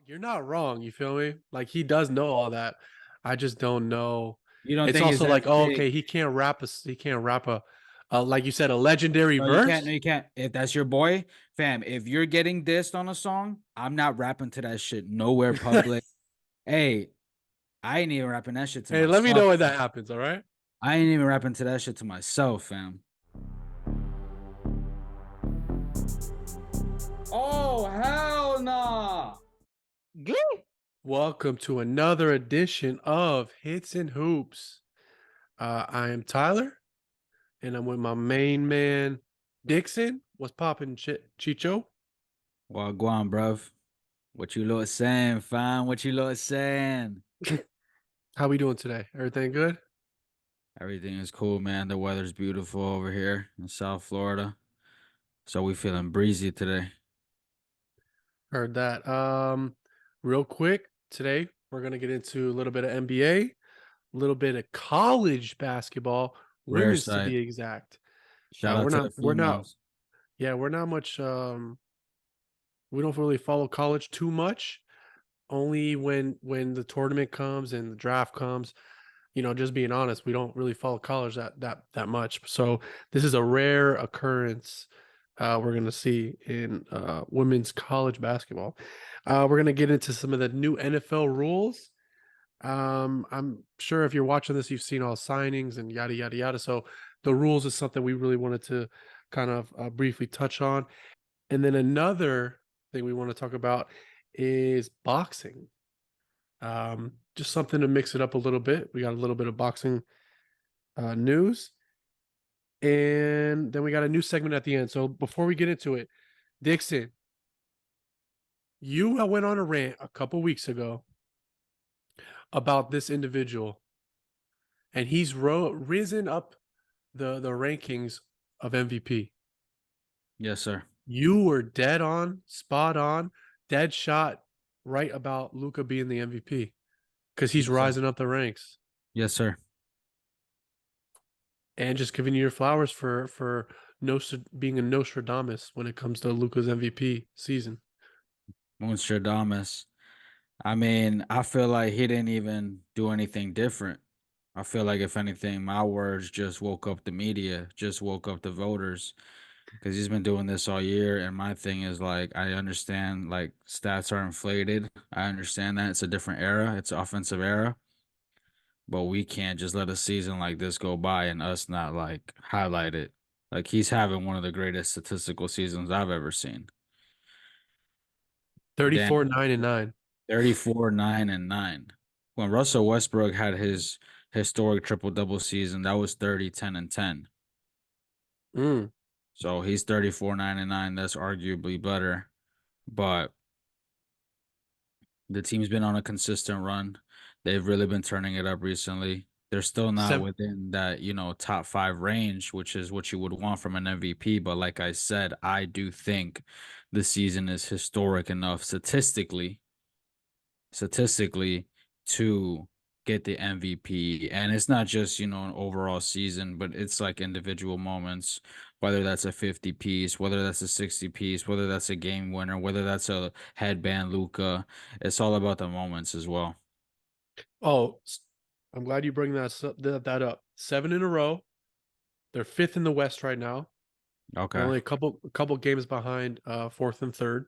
you're not wrong. You feel me? Like he does know all that. I just don't know. You don't It's think it's also that like, oh, sick? okay, he can't rap like you said, a legendary No, you can't. No, verse. you can't. If that's your boy, fam, if you're getting dissed on a song, I'm not rapping to that shit nowhere public. Hey, I ain't even rapping that shit to Hey, let me know myself. when that happens. All right. I ain't even rapping to that shit to myself, fam. Oh, hell nah. Welcome to another edition of Hits and Hoops. I am Tyler, and I'm with my main man, Dixon. What's poppin', Chicho? Well, go on, bruv. What you lot saying, fam? What you lot saying? How we doing today? Everything good? Everything is cool, man. The weather's beautiful over here in South Florida. So we feeling breezy today. Heard that. Real quick, today we're gonna get into a little bit of NBA, a little bit of college basketball, Rare women's to sight. be exact. Shout out We're to the not, we're not, females. yeah, we're not much. We don't really follow college too much. Only when the tournament comes and the draft comes. Just being honest, we don't really follow college that much. So this is a rare occurrence we're gonna see in women's college basketball. We're gonna get into some of the new NFL rules. I'm sure if you're watching this, you've seen all signings and yada yada yada. So the rules is something we really wanted to kind of briefly touch on. And then another thing we want to talk about is boxing. Just something to mix it up a little bit. We got a little bit of boxing news, and then we got a new segment at the end. So before we get into it, Dixon, you went on a rant a couple weeks ago about this individual, and he's risen up the rankings of MVP. Yes, sir. You were dead on, spot on, dead shot, right about Luka being the MVP because he's Yes, sir. rising up the ranks. Yes, sir. And just giving you your flowers for being a Nostradamus when it comes to Luka's MVP season. Nostradamus. I mean, I feel like he didn't even do anything different. I feel like if anything, my words just woke up the media, just woke up the voters, because he's been doing this all year. And my thing is like, I understand like stats are inflated. I understand that it's a different era, it's an offensive era, but we can't just let a season like this go by and us not like highlight it. Like he's having one of the greatest statistical seasons I've ever seen. Then 34, 9, and 9. 34, 9, and 9. When Russell Westbrook had his historic triple double season, that was 30, 10, and 10. Mm. So he's 34, 9, and 9. That's arguably better. But the team's been on a consistent run. They've really been turning it up recently. They're still not Seven, within that, top five range, which is what you would want from an MVP. But like I said, I do think the season is historic enough statistically to get the MVP. And it's not just, an overall season, but it's like individual moments, whether that's a 50 piece, whether that's a 60 piece, whether that's a game winner, whether that's a headband Luca. It's all about the moments as well. oh, I'm glad you bring that up. 7 in a row. They're fifth in the West right now. They're Okay. only a couple games behind fourth and third.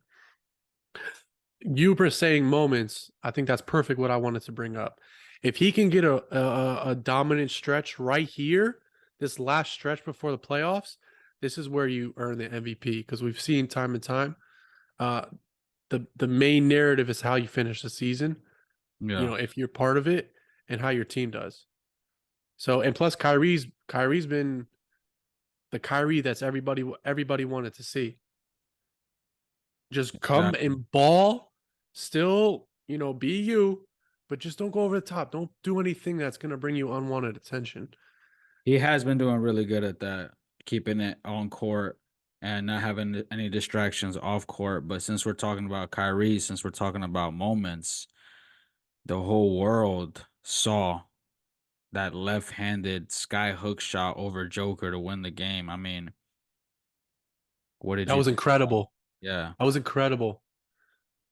You were saying moments. I think that's perfect what I wanted to bring up. If he can get a dominant stretch right here, this last stretch before the playoffs, this is where you earn the MVP because we've seen time and time. Uh, the main narrative is how you finish the season. Yeah. If you're part of it and how your team does. So and plus Kyrie's been the Kyrie that's everybody wanted to see. Just come Exactly. and ball, still, be you, but just don't go over the top. Don't do anything that's gonna bring you unwanted attention. He has been doing really good at that, keeping it on court and not having any distractions off court. But since we're talking about Kyrie, since we're talking about moments, the whole world saw that left-handed sky hook shot over Joker to win the game. I mean, what did That you was think about? incredible. Yeah, That was incredible.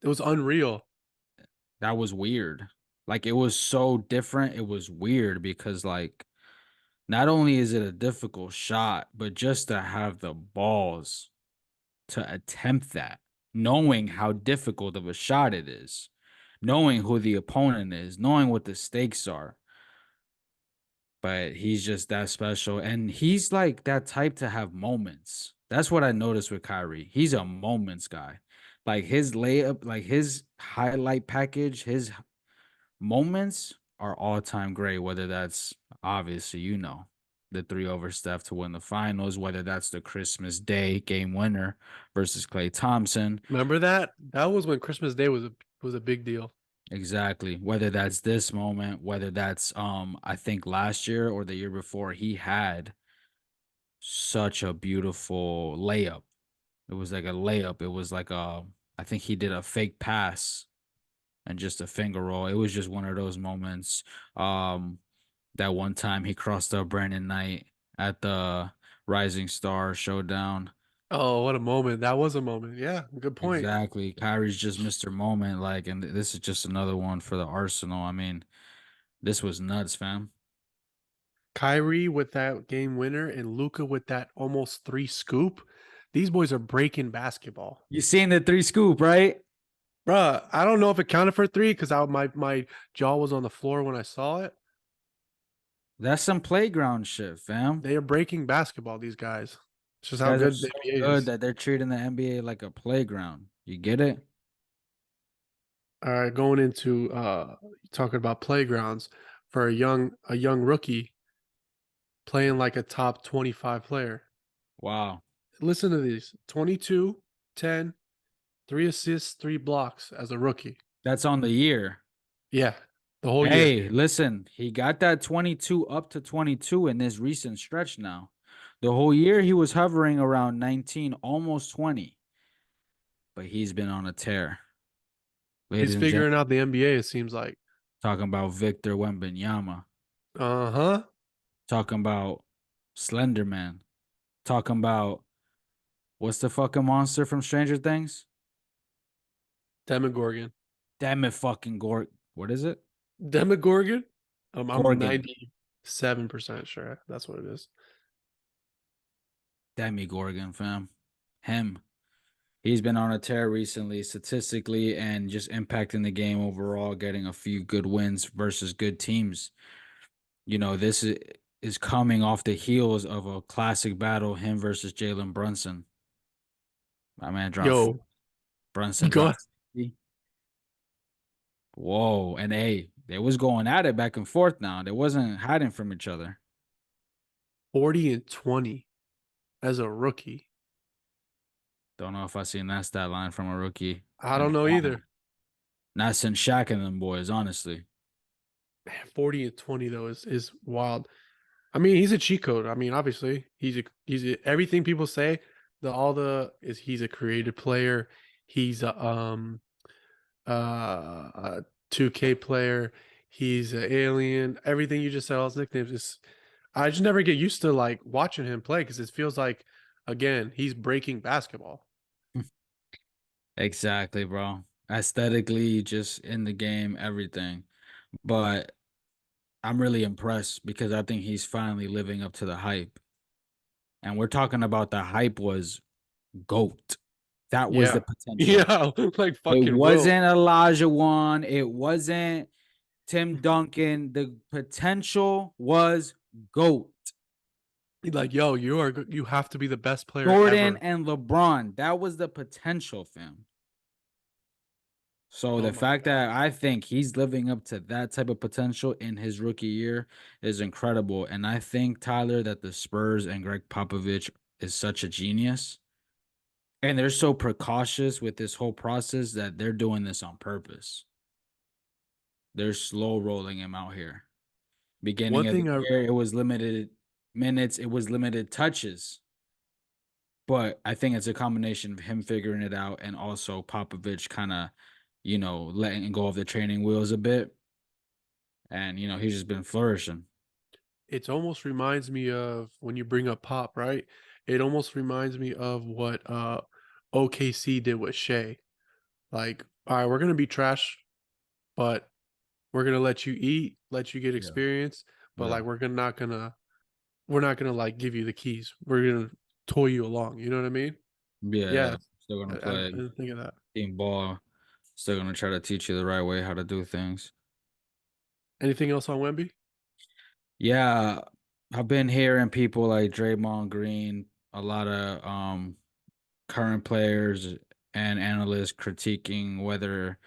It was unreal. That was weird. Like, it was so different, it was weird because, like, not only is it a difficult shot, but just to have the balls to attempt that, knowing how difficult of a shot it is, knowing who the opponent is, knowing what the stakes are. But he's just that special. And he's like that type to have moments. That's what I noticed with Kyrie. He's a moments guy. Like his layup, like his highlight package, his moments are all time great, whether that's obviously, the three over Steph to win the finals, whether that's the Christmas Day game winner versus Klay Thompson. Remember that? That was when Christmas Day was a big deal. Exactly. Whether that's this moment, whether that's I think last year or the year before, he had such a beautiful layup. It was like a layup. It was like I think he did a fake pass and just a finger roll. It was just one of those moments. Um that one time he crossed up Brandon Knight at the Rising Star Showdown. Oh, what a moment. That was a moment. Yeah, good point. Exactly. Kyrie's just Mr. Moment, like, and this is just another one for the Arsenal. I mean, this was nuts, fam. Kyrie with that game winner and Luka with that almost three scoop. These boys are breaking basketball. You seen the three scoop, right? Bruh, I don't know if it counted for three because my jaw was on the floor when I saw it. That's some playground shit, fam. They are breaking basketball, these guys. It's just These how guys are good the so NBA good is. that they're treating the NBA like a playground. You get it? All right, going into talking about playgrounds for a young rookie playing like a top 25 player. Wow. Listen to these: 22, 10, 3 assists, 3 blocks as a rookie. That's on the year. Yeah, the whole year. Hey, listen, he got that 22 up to 22 in this recent stretch now. The whole year he was hovering around 19, almost 20, but he's been on a tear. He's Ladies and figuring gentlemen, out the NBA, it seems like. talking about Victor Wembanyama, Uh-huh. talking about Slenderman, talking about what's the fucking monster from Stranger Things? Demogorgon. Damn it, fucking Gort. What is it? Demogorgon? I'm Gorgon. 97% sure that's what it is. Demi Gorgon, fam. Him. He's been on a tear recently, statistically, and just impacting the game overall, getting a few good wins versus good teams. This is coming off the heels of a classic battle, him versus Jalen Brunson. My man dropped Yo, Brunson go dropped 60. Whoa. And hey, they was going at it back and forth now. They wasn't hiding from each other. 40 and 20 as a rookie. Don't know if I seen that stat line from a rookie I in don't a know while. either. Not since Shaq and them boys, honestly. Man, 40 and 20 though is wild. I mean, he's a cheat code. I mean, obviously, everything people say, the all the is he's a creative player. He's a 2K player. He's an alien. Everything you just said, all his nicknames is I just never get used to like watching him play because it feels like again, he's breaking basketball. Exactly, bro. Aesthetically, just in the game, everything. But I'm really impressed because I think he's finally living up to the hype. And we're talking about the hype was GOAT. That was the Yeah. potential. Yeah, like It fucking Will. wasn't Elijah Wan. It wasn't Tim Duncan. The potential was GOAT. Like, yo, you have to be the best player Jordan ever. and LeBron. That was the potential, fam. So Oh the my fact God. that I think he's living up to that type of potential in his rookie year is incredible. And I think, Tyler, that the Spurs and Greg Popovich is such a genius. And they're so precautious with this whole process that they're doing this on purpose. They're slow rolling him out here. One Beginning of the thing I year, it was limited minutes, it was limited touches. But I think it's a combination of him figuring it out and also Popovich kind of, letting go of the training wheels a bit. And, he's just been flourishing. It almost reminds me of when you bring up Pop, right? It almost reminds me of what OKC did with Shea. Like, all right, we're gonna be trash but we're gonna let you eat, let you get Yeah. experience, but Yeah. like we're not gonna like give you the keys. We're gonna toy you along. You know what I mean? Yeah. Yeah, Yeah. Still gonna I play didn't think of that. team ball. Still gonna try to teach you the right way how to do things. Anything else on Wemby? Yeah, I've been hearing people like Draymond Green, a lot of current players and analysts critiquing whether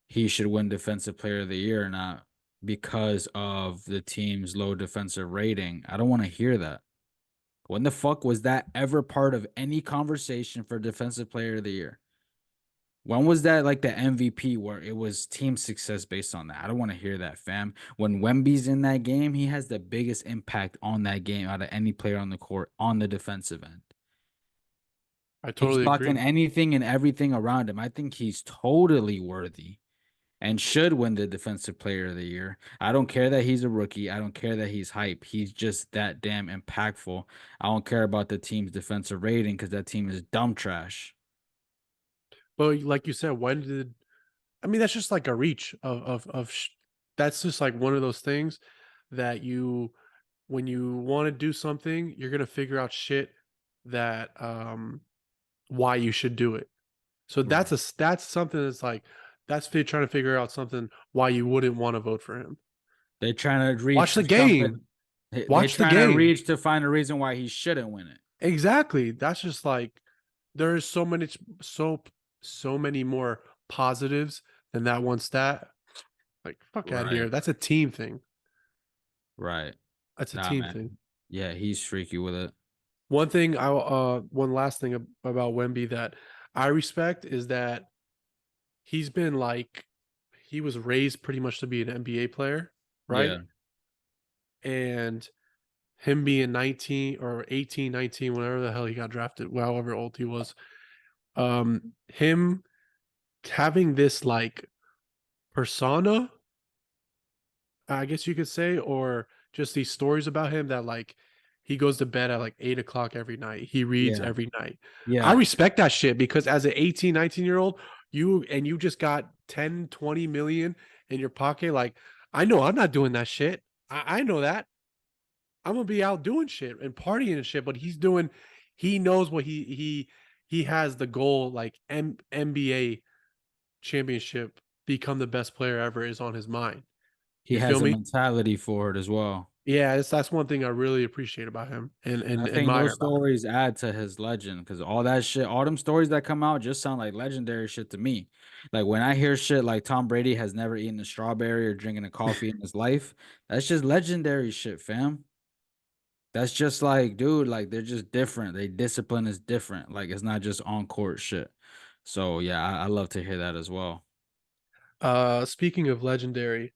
he should win Defensive Player of the Year or not because of the team's low defensive rating. I don't want to hear that. When the fuck was that ever part of any conversation for Defensive Player of the Year? When was that like the MVP where it was team success based on that? I don't want to hear that, fam. When Wemby's in that game, he has the biggest impact on that game out of any player on the court on the defensive end. I He's totally blocking agree. anything and everything around him. I think he's totally worthy and should win the Defensive Player of the Year. I don't care that he's a rookie. I don't care that he's hype. He's just that damn impactful. I don't care about the team's defensive rating because that team is dumb trash. But like you said, when did I mean that's just like a reach that's just like one of those things that you when you want to do something, you're gonna figure out shit that why you should do it. So Right. that's something that's like trying to figure out something why you wouldn't want to vote for him. They're trying to reach Watch the for something. game. They're Watch the trying to game. reach to find a reason why he shouldn't win it. Exactly. That's just like there's so many more positives than that one stat. Like fuck out of here. Right. That's a team thing. Right. That's a Nah, team thing. man. Yeah, he's freaky with it. One last thing about Wemby that I respect is that he's been like he was raised pretty much to be an NBA player, right? Yeah. And him being 19 or 18, 19, whenever the hell he got drafted, however old he was, him having this like persona, I guess you could say, or just these stories about him that like he goes to bed at like 8 o'clock every night. He reads Yeah. every night. I Yeah. respect that shit because as an 18, 19-year-old, you just got 10, 20 million in your pocket. Like, I know I'm not doing that shit. I know that. I'm gonna be out doing shit and partying and shit, but he knows what he has the goal like NBA championship, become the best player ever is on his mind. He You feel has a me? mentality for it as well. Yeah, that's one thing I really appreciate about him And and I think admire those about him. stories add to his legend because all that shit, all them stories that come out just sound like legendary shit to me. Like when I hear shit like Tom Brady has never eaten a strawberry or drinking a coffee in his life, that's just legendary shit, fam. That's just like, dude, like they're just different. They discipline is different. Like it's not just on court shit. So yeah, I love to hear that as well. Speaking of legendary,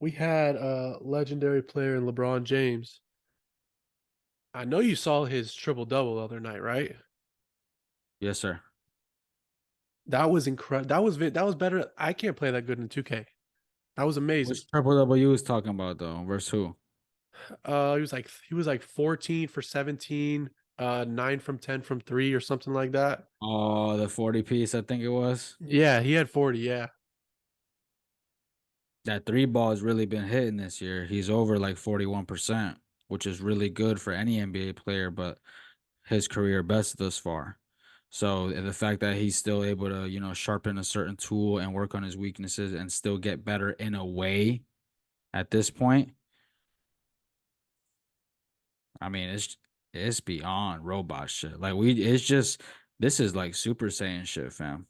we had a legendary player in LeBron James. I know you saw his triple double the other night, right? Yes, sir. That was incredible. That was better. I can't play that good in 2K. That was amazing. Which triple W is talking about though? Versus who? He was like 14 for 17, 9 from 10 from 3 or something like that. Oh, the 40 piece, I think it was. Yeah, he had 40, yeah. That three ball has really been hitting this year. He's over like 41%, which is really good for any NBA player, but his career best thus far. So the fact that he's still able to, sharpen a certain tool and work on his weaknesses and still get better in a way at this point, I mean, it's beyond robot shit. Like it's just this is like Super Saiyan shit, fam.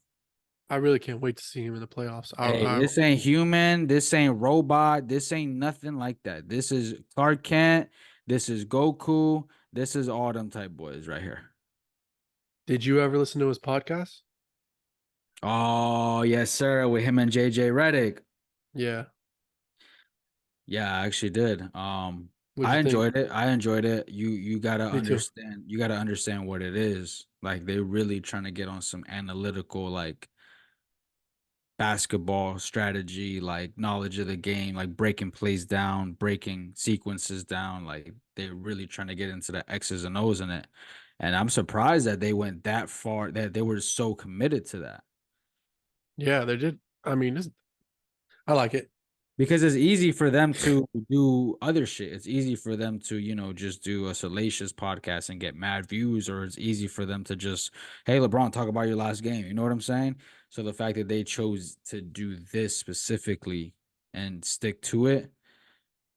I really can't wait to see him in the playoffs. Hey, I this ain't human. This ain't robot. This ain't nothing like that. This is Clark Kent. This is Goku. This is all them type boys right here. Did you ever listen to his podcast? Oh, yes, sir. With him and JJ Redick. Yeah. Yeah, I actually did. What'd I you think? enjoyed it. I enjoyed it. You gotta Me too. understand. You gotta understand what it is. Like they really trying to get on some analytical, like basketball strategy, like knowledge of the game, like breaking plays down, breaking sequences down. Like they're really trying to get into the X's and O's in it. And I'm surprised that they went that far, that they were so committed to that. Yeah, they did. I mean, I like it. because it's easy for them to do other shit. It's easy for them to, just do a salacious podcast and get mad views, or it's easy for them to just, hey, LeBron, talk about your last game. You know what I'm saying? So the fact that they chose to do this specifically and stick to it,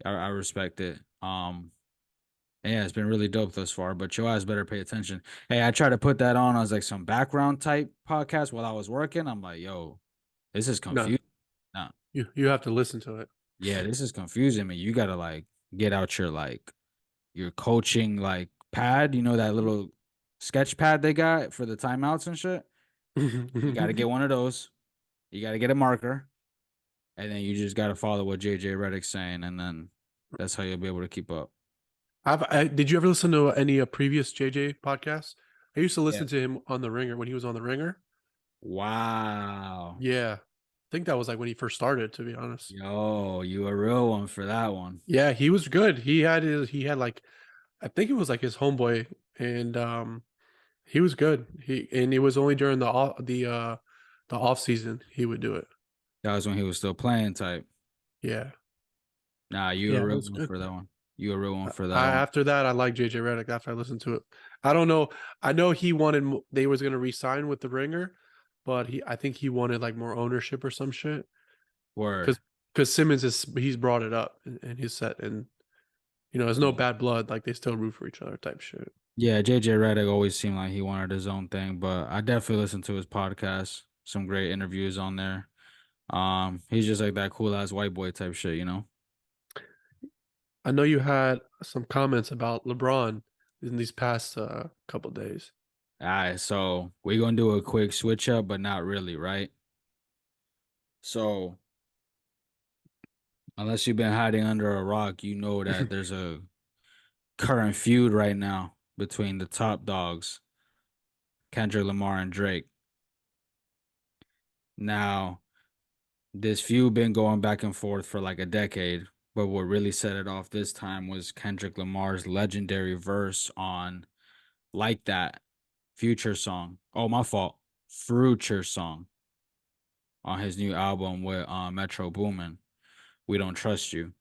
I respect it. Yeah, it's been really dope thus far, but your ass better pay attention. Hey, I tried to put that on as like some background type podcast while I was working. I'm like, yo, this is No, confusing. No. you have to listen to it. Yeah, this is confusing me. You gotta like get out your coaching like pad, that little sketch pad they got for the timeouts and shit. You gotta get one of those. You gotta get a marker, and then you just gotta follow what JJ Redick's saying, and then that's how you'll be able to keep up. Did you ever listen to any previous JJ podcasts? I used to Yeah. listen to him on the Ringer when he was on the Ringer. Wow. Yeah, I think that was like when he first started. To be honest, Yo, you a real one for that one. yeah, he was good. He had like I think it was like his homeboy, and he was good. It was only during the off season he would do it. That was when he was still playing type. Yeah, Nah, you a yeah, it real was one good. for that one. You a real one for that I one. after that I like JJ Redick after I listened to it. I don't know. I know he wanted they was gonna re-sign with the Ringer, but I think he wanted like more ownership or some shit. Word. Because Simmons is he's brought it up and he's set and there's no Yeah. bad blood, like they still root for each other type shit. Yeah, JJ Redick always seemed like he wanted his own thing, but I definitely listened to his podcast. Some great interviews on there. He's just like that cool ass white boy type shit. I know you had some comments about LeBron in these past couple days. All right, so we're gonna do a quick switch up, but not really, right? So unless you've been hiding under a rock, you know that there's a current feud right now between the top dogs, Kendrick Lamar and Drake. Now, this feud been going back and forth for like a decade, but what really set it off this time was Kendrick Lamar's legendary verse on Like That Future song. Oh, my fault. Future song on his new album with Metro Boomin. We Don't Trust You.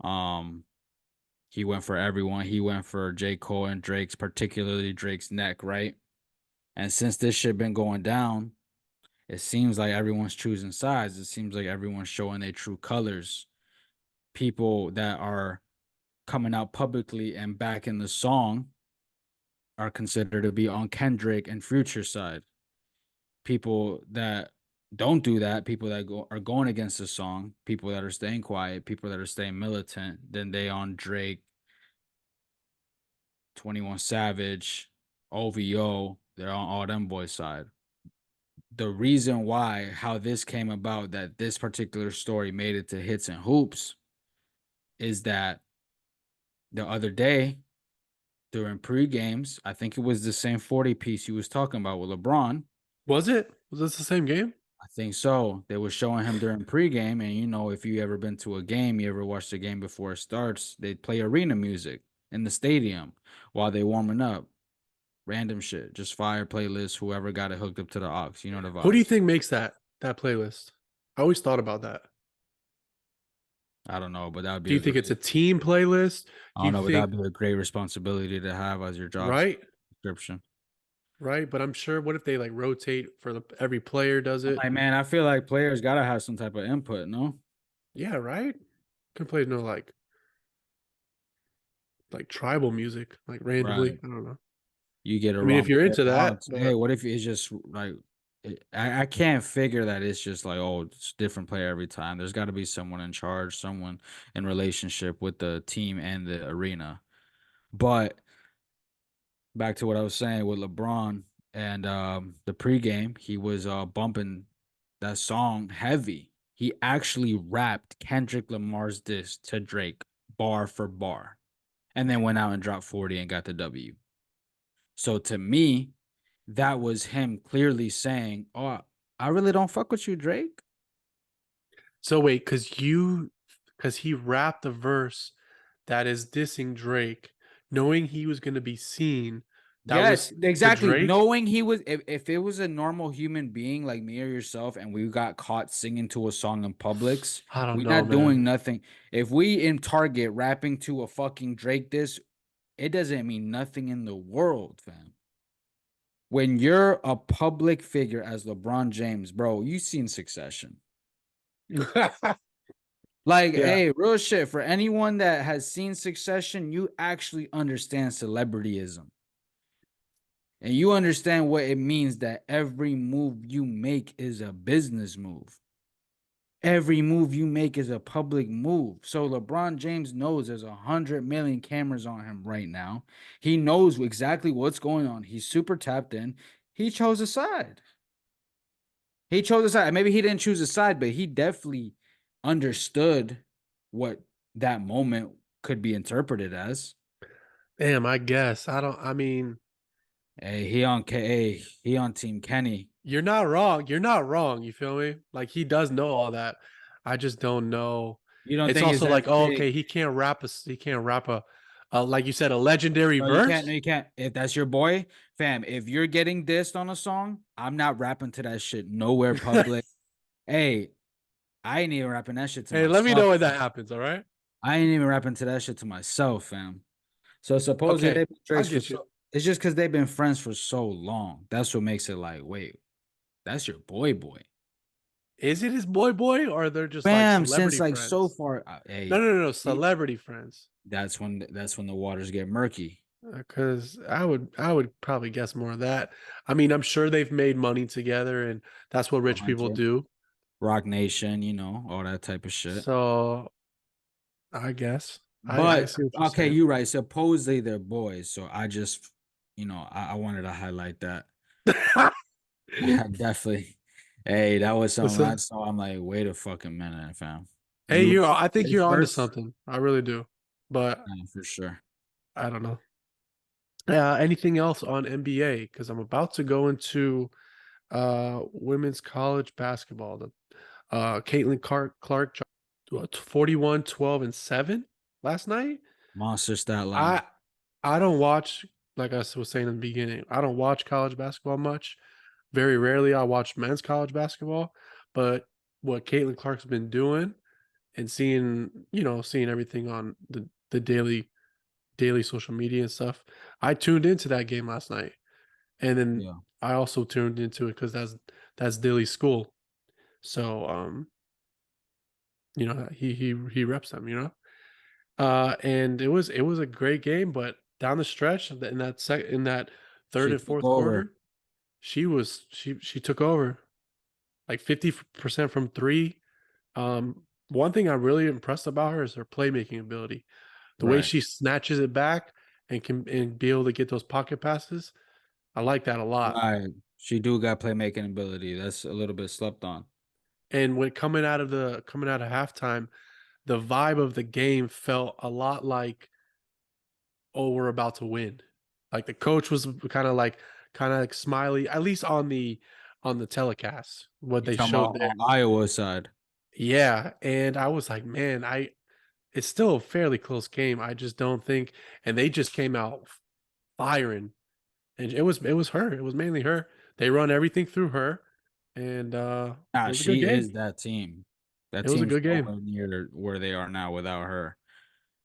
Um he went for everyone. He went for J. Cole and Drake's, particularly Drake's neck, right? And since this shit been going down, it seems like everyone's choosing sides. It seems like everyone's showing their true colors. People that are coming out publicly and backing the song are considered to be on Kendrick and Future side. People that don't do that, people that are going against the song, people that are staying quiet, people that are staying militant, then they on Drake, 21 Savage, OVO, they're on all them boys side. The reason why how this came about, that this particular story made it to Hits and Hoops, is that the other day during pre-games, I think it was the same 40 piece you was talking about with LeBron. Was it? Was this the same game? I think so. They were showing him during pregame, and if you ever been to a game, you ever watched the game before it starts, they play arena music in the stadium while they warming up. Random shit, just fire playlist. Whoever got it hooked up to the aux, you know the What do you vibes. think makes that playlist? I always thought about that. I don't know, but that would Do be you a think it's great. a team playlist? I Do don't you know, but that'd think be a great responsibility to have as your job right? description. Right? But I'm sure what if they like rotate for every player does I'm it? like, man, I feel like players gotta have some type of input, no? Yeah, right? Can play no like tribal music, like randomly. Right. I don't know. You get a I mean, if wrong you're player into that, out. Hey, but what if it's just like I can't figure that it's just like, oh, it's different player every time. There's got to be someone in charge, someone in relationship with the team and the arena. But back to what I was saying with LeBron and the pregame, he was bumping that song heavy. He actually rapped Kendrick Lamar's diss to Drake bar for bar, and then went out and dropped 40 and got the W. So to me, that was him clearly saying, "Oh, I really don't fuck with you, Drake." so wait, because he rapped a verse that is dissing Drake, knowing he was going to be seen. That Yes, was to exactly. Drake. Knowing he was, if it was a normal human being like me or yourself, and we got caught singing to a song in Publix, I don't we know, not man. doing nothing. If we in Target rapping to a fucking Drake diss, it doesn't mean nothing in the world, fam. When you're a public figure as LeBron James, bro, you seen Succession. Like, Yeah. hey, real shit. For anyone that has seen Succession, you actually understand celebrityism. And you understand what it means that every move you make is a business move. Every move you make is a public move. So LeBron James knows there's 100 million cameras on him right now. He knows exactly what's going on. He's super tapped in. He chose a side. He chose a side. Maybe he didn't choose a side, but he definitely understood what that moment could be interpreted as. Damn, I guess. I mean, Hey, he on Team Kenny. you're not wrong. You're not wrong. You feel me? Like he does know all that. I just don't know. You don't It's think it's also that like, oh, big? okay, he can't rap a like you said, a legendary No, you can't. No, verse. you can't. If that's your boy, fam, if you're getting dissed on a song, I'm not rapping to that shit nowhere public. Hey, I ain't even rapping that shit to Hey, let me know myself. when that happens. All right. I ain't even rapping to that shit to myself, fam. So supposedly Okay, they've been I Drakes for get you. so. It's just because they've been friends for so long. That's what makes it like, wait, that's your boy. Is it his boy, or they're just like Fam, since celebrity like so friends? far, No, hey, no, no, no, he- celebrity friends. that's when the waters get murky. Because I would probably guess more of that. I mean, I'm sure they've made money together, and that's what rich people 100, do. Rock Nation, all that type of shit. So I guess I But see what you're okay, saying. you're right. Supposedly they're boys, so I just, I wanted to highlight that. Definitely. Hey, that was What's something I up? saw. I'm like, wait a fucking minute, fam. Hey, You I think face you're onto first? something. I really do, but Yeah, for sure. I don't know. Anything else on NBA? Because I'm about to go into women's college basketball. The Caitlin Clark 41, 12, and 7 last night. Monster stat line. I I don't watch, like I was saying in the beginning, I don't watch college basketball much. Very rarely I watch men's college basketball, but what Caitlin Clark's been doing and seeing everything on the daily social media and stuff. I tuned into that game last night. And then Yeah. I also tuned into it because that's Dilly's school. So he reps them. And it was a great game, but down the stretch in that third She and took fourth over. quarter, she took over like 50% from three. One thing I'm really impressed about her is her playmaking ability. The way Right. she snatches it back and be able to get those pocket passes, I like that a lot. Right. She do got playmaking ability. That's a little bit slept on. And when coming out of halftime, the vibe of the game felt a lot like, oh, we're about to win. Like the coach was kind of like smiley, at least on the telecast, what You they talking showed about there. on Iowa side. Yeah, and I was like, man, I it's still a fairly close game. I just don't think, and they just came out firing, and it was her. It was mainly her. They run everything through her, and it Nah, was a good she game. is that team. That It was a team's good game. nowhere near where they are now without her.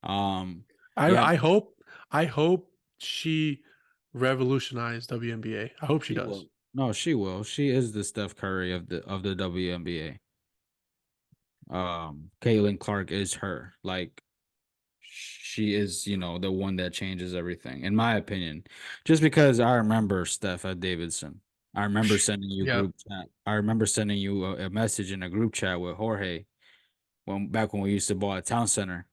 Um, I yeah, I hope I hope she revolutionized WNBA. I hope she she does. will. No, she will. She is the Steph Curry of the WNBA. Caitlin Clark is her. Like she is, the one that changes everything, in my opinion. Just because I remember Steph at Davidson. I remember sending you Yeah. group chat. I remember sending you a message in a group chat with Jorge when we used to ball at Town Center.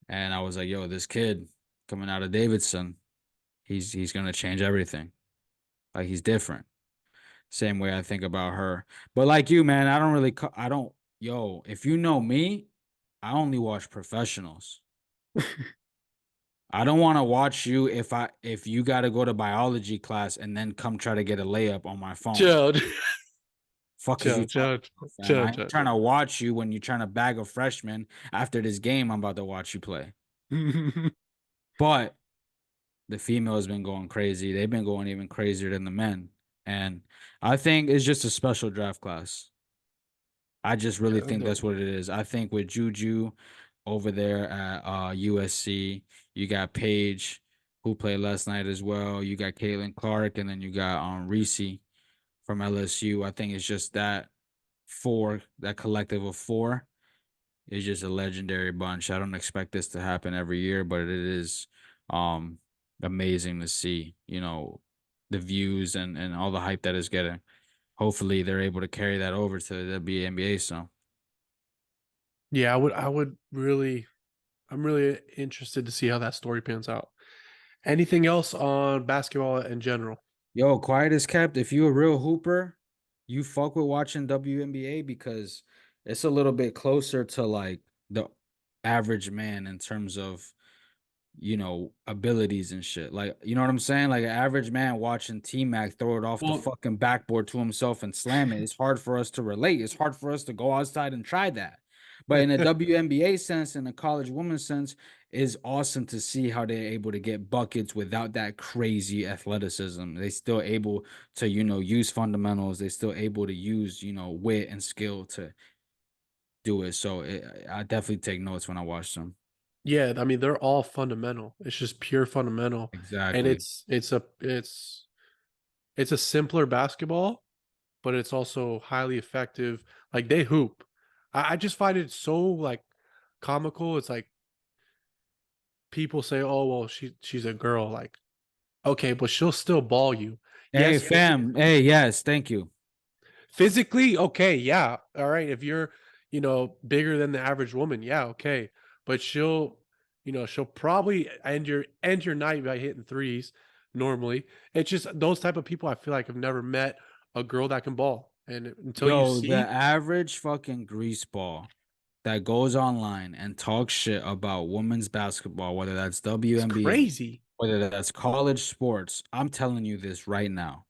And I was like, yo, this kid coming out of Davidson, he's gonna change everything. Like he's different. Same way I think about her. But like you, man, I don't really I don't yo, if you know me, I only watch professionals. I don't want to watch you if you got to go to biology class and then come try to get a layup on my phone. Chill. Fuck is you Chill, talking chill, about, fam? chill, I ain't chill, trying chill. to watch you when you're trying to bag a freshman after this game I'm about to watch you play. But the females been going crazy. They've been going even crazier than the men. And I think it's just a special draft class. I just really Yeah, think that's what it is. I think with Juju over there at USC, you got Paige who played last night as well. You got Caitlin Clark, and then you got Reese from LSU. I think it's just that collective of four is just a legendary bunch. I don't expect this to happen every year, but it is um amazing to see, the views and all the hype that it's getting. Hopefully they're able to carry that over to the WNBA. So yeah. I would really. I'm really interested to see how that story pans out. Anything else on basketball in general? yo, quiet as kept. If you a real hooper, you fuck with watching WNBA because it's a little bit closer to like the average man in terms of abilities and shit. Like, you know what I'm saying? Like an average man watching T Mac throw it off the Well, fucking backboard to himself and slam it. It's hard for us to relate. It's hard for us to go outside and try that. But in a WNBA sense, in a college women's sense, is awesome to see how they're able to get buckets without that crazy athleticism. They still able to, use fundamentals. They still able to use, wit and skill to do it. So I definitely take notes when I watch them. yeah, I mean they're all fundamental. It's just pure fundamental, and Exactly. it's a simpler basketball, but it's also highly effective. Like they hoop. I just find it so like comical. It's like people say, "Oh well, she's a girl." Like okay, but she'll still ball you. Hey, Yes, fam. Hey, yes, thank you. physically, okay, yeah. All right. If you're, bigger than the average woman, yeah, okay. But she'll probably end your night by hitting threes normally. It's just those type of people I feel like have never met a girl that can ball. And until you Yo, the see, average fucking greaseball that goes online and talks shit about women's basketball, whether that's it's WNBA, crazy. whether that's college sports, I'm telling you this right now.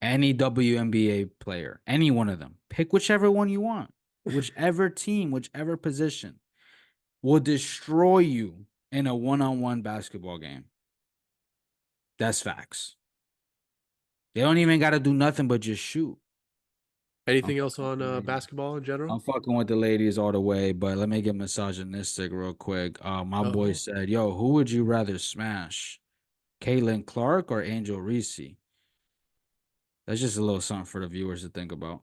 Any WNBA player, any one of them, pick whichever one you want, whichever team, whichever position, will destroy you in a one-on-one basketball game. That's facts. They don't even got to do nothing but just shoot. I'm Anything else fucking with on the ladies. basketball in general? I'm fucking with the ladies all the way, but let me get misogynistic real quick. My boy Oh, said, "Yo, who would you rather smash, Caitlin Clark or Angel Reese?" That's just a little something for the viewers to think about.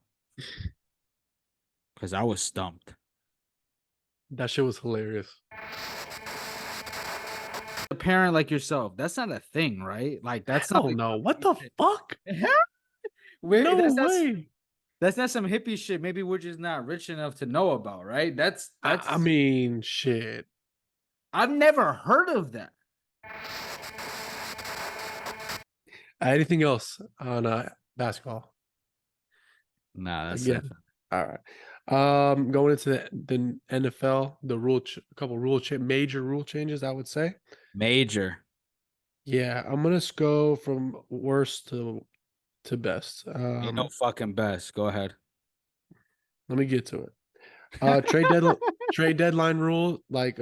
Because I was stumped. that shit was hilarious. A parent like yourself, that's not a thing, right? Like that's not Hell like no. some What hippie the shit. fuck? Wait, No that's way. that's not some hippie shit. Maybe we're just not rich enough to know about, right? That's I that's mean, shit. I've never heard of that. Anything else on basketball? Nah, that's it. Again. All right. Going into the NFL, a couple major rule changes, I would say. Major. Yeah, I'm gonna just go from worst to best. Ain't no fucking best. Go ahead. Let me get to it. Trade deadline rule, like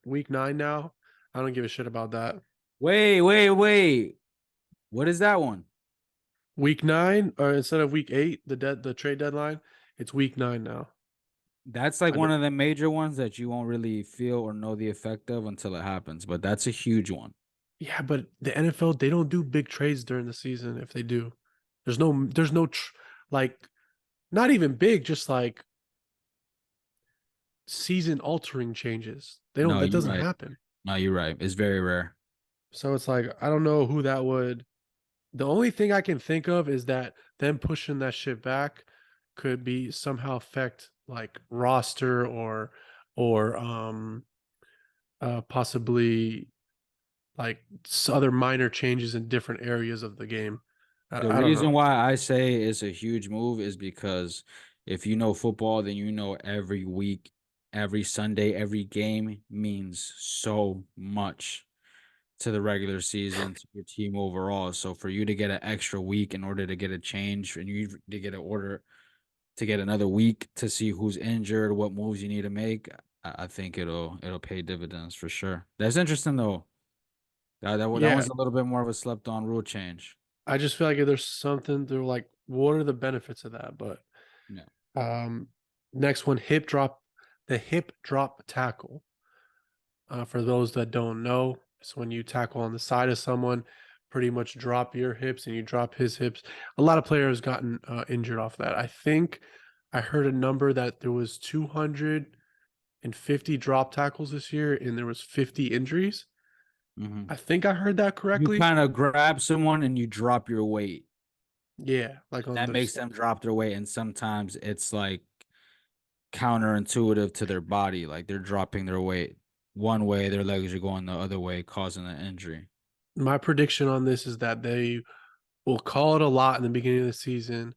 week 9 now. I don't give a shit about that. Wait. What is that one? Week 9, or instead of week 8, the trade deadline, it's week 9 now. That's like I one don't, of the major ones that you won't really feel or know the effect of until it happens. But that's a huge one. yeah, but the NFL, they don't do big trades during the season. If they do, there's no like, not even big, just like season altering changes. No, That you're doesn't right. happen. No, you're right. It's very rare. So it's like I don't know who that would. The only thing I can think of is that them pushing that shit back could be somehow affect like roster or possibly like other minor changes in different areas of the game. The I don't reason know. why I say it's a huge move is because if you know football, then you know every week, every Sunday, every game means so much to the regular season, to your team overall. So for you to get an extra week in order to get a change and you to get an order to get another week to see who's injured, what moves you need to make, I think it'll pay dividends for sure. That's interesting though. That Yeah, one's a little bit more of a slept on rule change. I just feel like if there's something they're like, what are the benefits of that? But Yeah. um, next one, hip drop, the hip drop tackle. For those that don't know, it's when you tackle on the side of someone, pretty much drop your hips and you drop his hips. A lot of players gotten injured off that. I think I heard a number that there was 250 drop tackles this year, and there was 50 injuries. Hmm. I think I heard that You correctly. kind of grab someone and you drop your weight. Yeah, like on That their makes them drop their weight, and sometimes it's like counterintuitive to their body. Like they're dropping their weight one way, their legs are going the other way, causing an injury. my prediction on this is that they will call it a lot in the beginning of the season,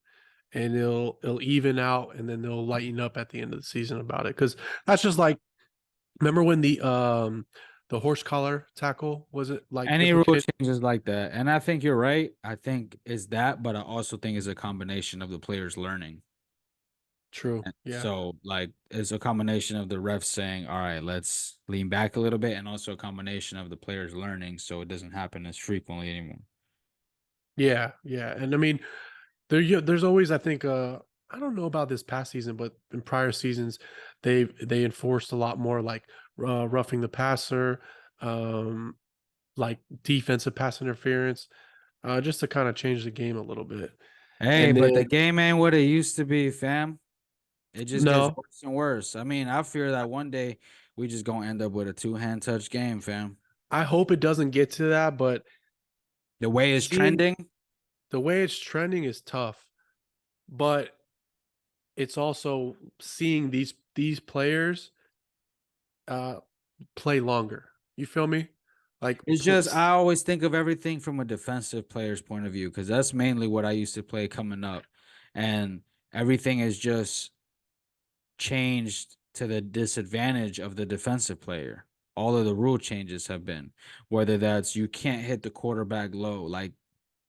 and it'll even out, and then they'll lighten up at the end of the season about it. Because that's just like, remember when the horse collar tackle, was it like Any rule implicated? changes like that, and I think you're right. I think is that, but I also think it's a combination of the players learning. True. And Yeah. so, like, it's a combination of the refs saying, "All right, let's lean back a little bit," and also a combination of the players learning, so it doesn't happen as frequently anymore. Yeah. Yeah. And I mean, there's always, I think, I don't know about this past season, but in prior seasons, they enforced a lot more, like roughing the passer, um, like defensive pass interference, just to kind of change the game a little bit. Hey, And but the then game ain't what it used to be, fam. It just gets no, worse and worse. I mean, I fear that one day we just gonna end up with a two-hand touch game, fam. I hope it doesn't get to that, but The way it's seeing trending, the way it's trending is tough. But it's also seeing these players uh play longer. You feel me? Like it's just I always think of everything from a defensive player's point of view because that's mainly what I used to play coming up, and everything is just changed to the disadvantage of the defensive player. All of the rule changes have been, whether that's you can't hit the quarterback low. Like,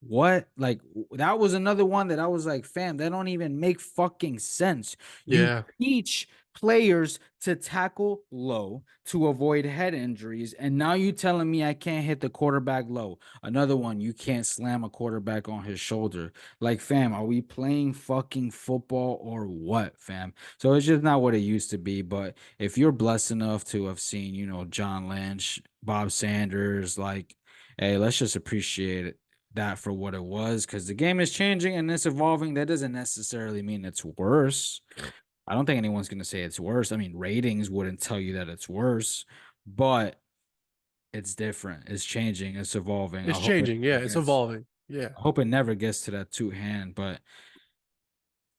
what? Like, that was another one that I was like, fam, that don't even make fucking sense. You yeah, teach players to tackle low to avoid head injuries, and now you telling me I can't hit the quarterback low. Another one, you can't slam a quarterback on his shoulder. Like, fam, are we playing fucking football or what, fam? So it's just not what it used to be. But if you're blessed enough to have seen, John Lynch, Bob Sanders, like, hey, let's just appreciate that for what it was because the game is changing and it's evolving. That doesn't necessarily mean it's worse. I don't think anyone's going to say it's worse. I mean, ratings wouldn't tell you that it's worse, but it's different. It's changing. It's evolving. it's changing. Yeah, it's evolving. Yeah. I hope it never gets to that two hand, but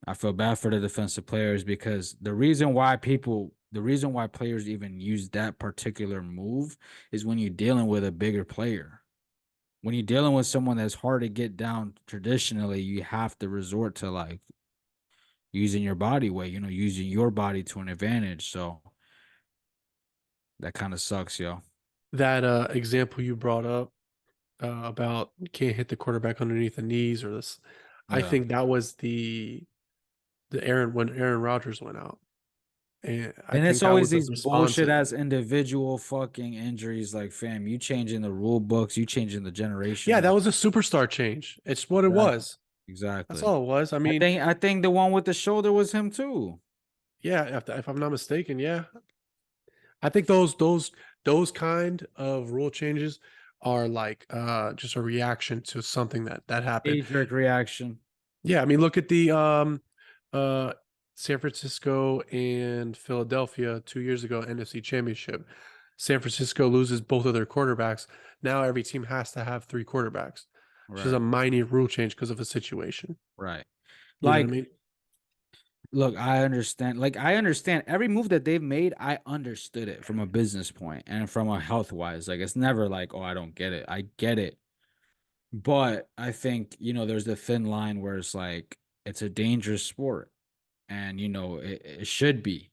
I feel bad for the defensive players because the reason why players even use that particular move is when you're dealing with a bigger player. When you're dealing with someone that's hard to get down traditionally, you have to resort to like using your body weight, using your body to an advantage. So that kind of sucks, yo. That example you brought up about you can't hit the quarterback underneath the knees or this, I Yeah. think that was the Aaron when Aaron Rodgers went out. And I And it's think that always was a these response to bullshit that. ass individual fucking injuries. Like, fam, you changing the rule books, you changing the Yeah, that generational. was a superstar change. It's what it Exactly. was. That's Exactly. all it was. I I mean, think I think the one with the shoulder was him too. yeah, if I'm not mistaken, yeah. I think those kind of rule changes are like just a reaction to something that happened. Knee jerk reaction. Yeah, I mean, look at the uh San Francisco and Philadelphia 2 years ago NFC Championship. San Francisco loses both of their quarterbacks. Now every team has to have three quarterbacks, which is a Right. minor rule change because of a situation. Right. You know what I Like, mean? look, I understand. Like, I understand every move that they've made. I understood it from a business point and from a health wise. Like, it's never like, oh, I don't get it. I get it. But I think, there's a thin line where it's like, it's a dangerous sport. And, it should be.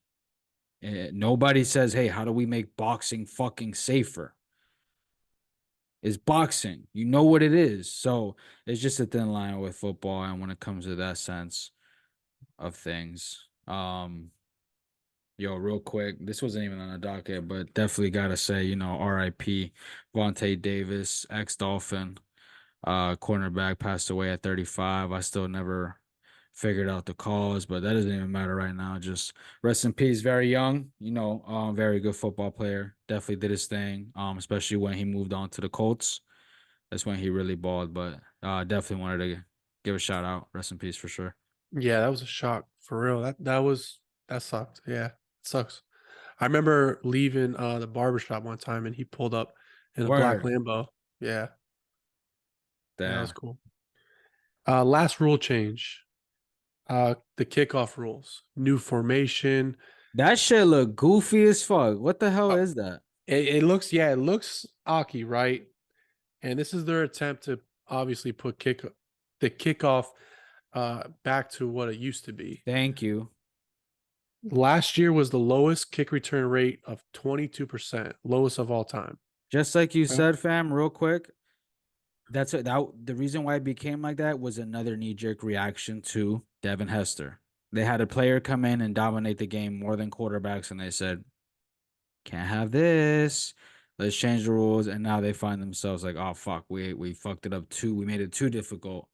Nobody says, hey, how do we make boxing fucking safer? It's boxing. You know what it is. So it's just a thin line with football. And when it comes to that sense of things, Yo, real quick, this wasn't even on the docket, but definitely gotta say, R.I.P. Vontae Davis, ex-Dolphin, cornerback, passed away at 35. I still never figured out the cause, but that doesn't even matter right now. Just rest in peace. Very young, very good football player. Definitely did his thing. Especially when he moved on to the Colts. That's when he really balled. But definitely wanted to give a shout out. Rest in peace for sure. Yeah, that was a shock for real. That sucked. Yeah, it sucks. I remember leaving the barbershop one time and he pulled up in a black Word. Lambo. Yeah, yeah, that was Damn. cool. Last rule change. The kickoff rules. New formation. That shit look goofy as fuck. What the hell Uh, is that? it looks, yeah, it looks Aki, right? And this is their attempt to obviously put the kickoff back to what it used to be. Thank you. Last year was the lowest kick return rate of 22%, lowest of all time. Just like you Okay. said, fam, real quick. That the reason why it became like that was another knee-jerk reaction to Devin Hester. They had a player come in and dominate the game more than quarterbacks, and they said, "Can't have this. Let's change the rules." And now they find themselves like, "Oh fuck, we fucked it up too. We made it too difficult.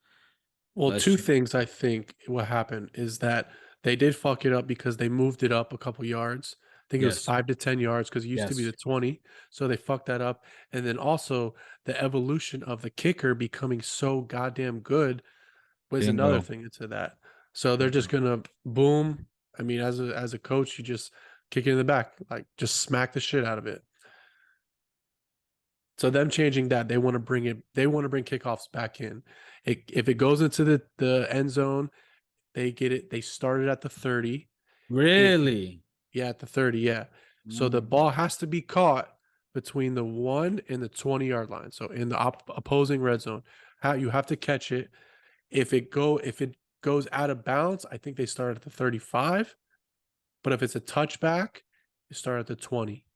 Well, Let's two change." things I think what happened is that they did fuck it up because they moved it up a couple yards. I think it was Yes, 5 to 10 yards because it used to be the yes, 20. So they fucked that up. And then also the evolution of the kicker becoming so goddamn good was another bingo. thing into that. So they're just Bingo. gonna boom. I mean, as a coach, you just kick it in the back, like just smack the shit out of it. So them changing that, they want to bring it. They want to bring kickoffs back in. If it goes into the end zone, they get it. They started at the 30. If Really? Yeah, at the 30, yeah. So the Mm. ball has to be caught between the 1 and the 20-yard line. So in the opposing red zone, how you have to catch it. If it goes out of bounds, I think they start at the 35. But if it's a touchback, you start at the 20.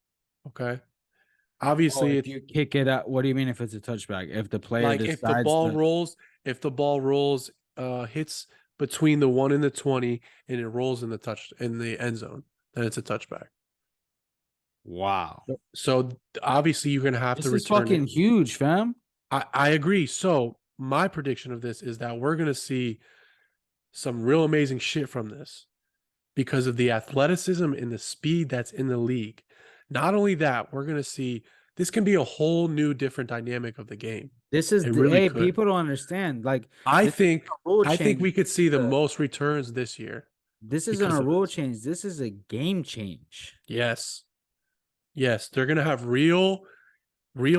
Okay. Oh, Obviously, if it's you kick it out, what do you mean if it's a touchback? If the player like decides to if the ball rolls, hits between the 1 and the 20 and it rolls in the end zone, then it's a touchback. wow. So obviously you're gonna have to This is return it. fucking huge, fam. I agree. So my prediction of this is that we're gonna see some real amazing shit from this because of the athleticism and the speed that's in the league. Not only that, we're gonna see this can be a whole new different dynamic of the game. This is It the really hey, could. people don't understand. Like I this is think a rule I think change. we could see the Uh, most returns this year This isn't because a of rule this. change. This is a game change. Yes. Yes, they're going to have real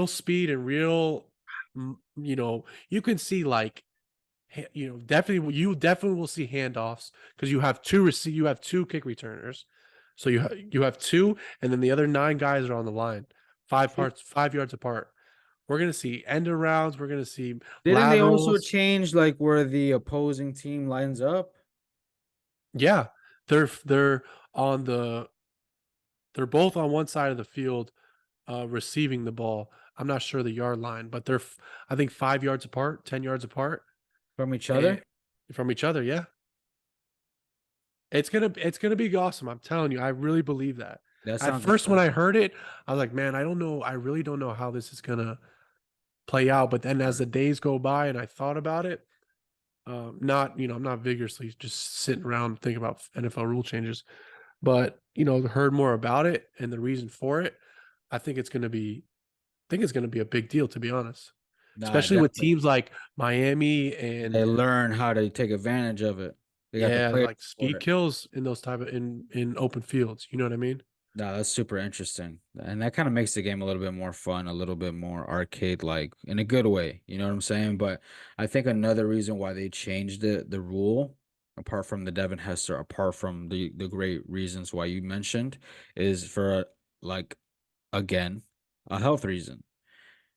speed and real you can see like definitely you definitely will see handoffs because you have two kick returners. So you have two and then the other nine guys are on the line. Shoot. 5 yards apart. We're going to see end arounds, we're going to see Didn't they also laterals. change like where the opposing team lines up? Yeah. They're on the they're both on one side of the field receiving the ball. I'm not sure the yard line, but I think 5 yards apart, 10 yards apart, From each and other? from each other. Yeah, it's gonna be awesome. I'm telling you, I really believe that. That At sounds first, when I impressive. heard it, I was like, man, I don't know. I really don't know how this is gonna play out. But then as the days go by and I thought about it, not I'm not vigorously just sitting around thinking about NFL rule changes, but heard more about it and the reason for it. I think it's gonna be think it's going to be a big deal, to be honest, Nah, especially with definitely. teams like Miami They and learn how to take advantage of it. They got the yeah, players like for speed it. kills in those type of in open fields. You know what I mean? No, that's super interesting. And that kind of makes the game a little bit more fun, a little bit more arcade like in a good way. You know what I'm saying? But I think another reason why they changed the rule, apart from the Devin Hester, apart from the great reasons why you mentioned, is for like again, a health reason.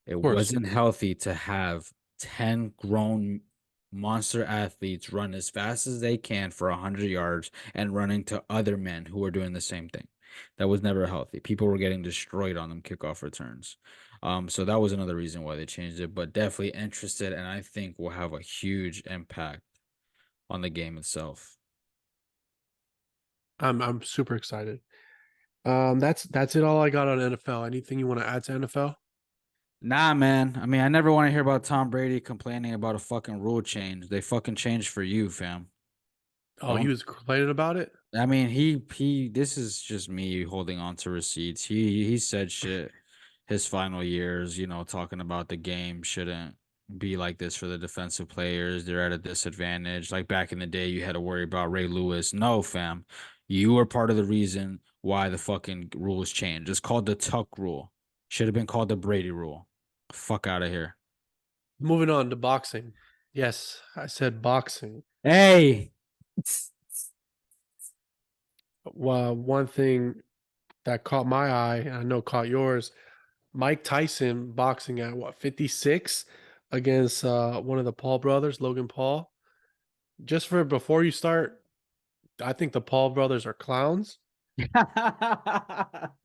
It Of course. wasn't healthy to have 10 grown monster athletes run as fast as they can for 100 yards and run into other men who are doing the same thing. That was never healthy. People were getting destroyed on them kickoff returns. So that was another reason why they changed it, but definitely interested, and I think will have a huge impact on the game itself. I'm super excited. That's it. All I got on NFL. Anything you want to add to NFL? Nah, man. I mean, I never want to hear about Tom Brady complaining about a fucking rule change. They fucking changed for you, fam. Oh, he Don't. was complaining about it. I mean, he. This is just me holding on to receipts. He said shit his final years. Talking about the game shouldn't be like this for the defensive players. They're at a disadvantage. Like back in the day, you had to worry about Ray Lewis. No, fam. You were part of the reason why the fucking rules changed. It's called the Tuck rule. Should have been called the Brady rule. Fuck out of here. Moving on to boxing. Yes, I said boxing. Hey. Well, one thing that caught my eye, and I know caught yours, Mike Tyson boxing at what, 56 against one of the Paul brothers, Logan Paul. Just for before you start, I think the Paul brothers are clowns.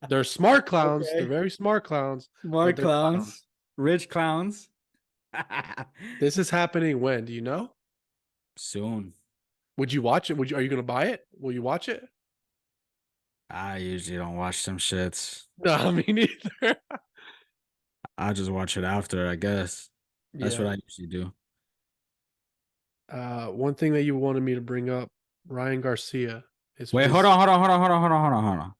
They're smart clowns. They're Okay. very smart clowns, but Smart they're clowns. clowns. Rich clowns. This is happening when? Do you know? Soon. Would you watch it? Are you going to buy it? Will you watch it? I usually don't watch some shits. No, me neither. I'll just watch it after, I guess. That's what Yeah. I usually do. One thing that you wanted me to bring up, Ryan Garcia is Wait, hold is on, hold on, hold on, hold on, hold on, hold on, hold on.